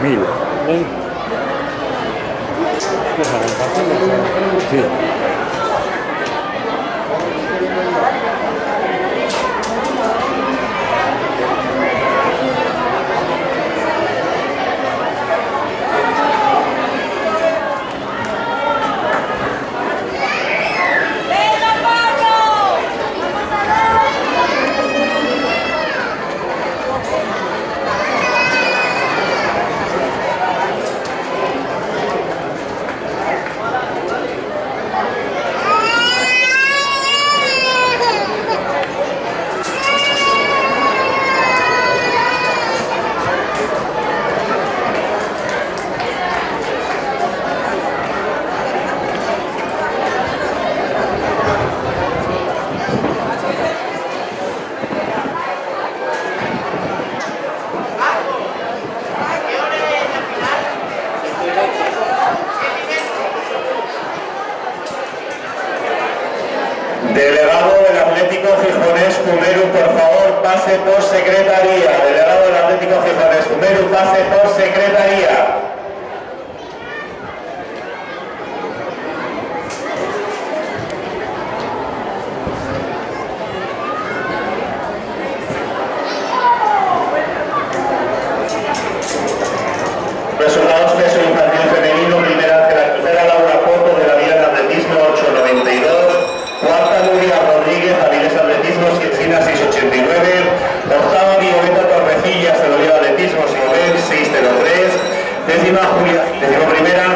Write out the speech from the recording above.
1000. Sí. Delegado del Atlético Gijonés, Cumeru, por favor, pase por secretaría. Delegado del Atlético Gijonés, Cumeru, pase por secretaría. Resultados peso infantil femenino, primera Laura Coto de la Vía de Atletismo 892, cuarta Nuria Rodríguez, Avilés Atletismo 689, octava Violeta Torrecillas de la Vía de Atletismo 603, décima primera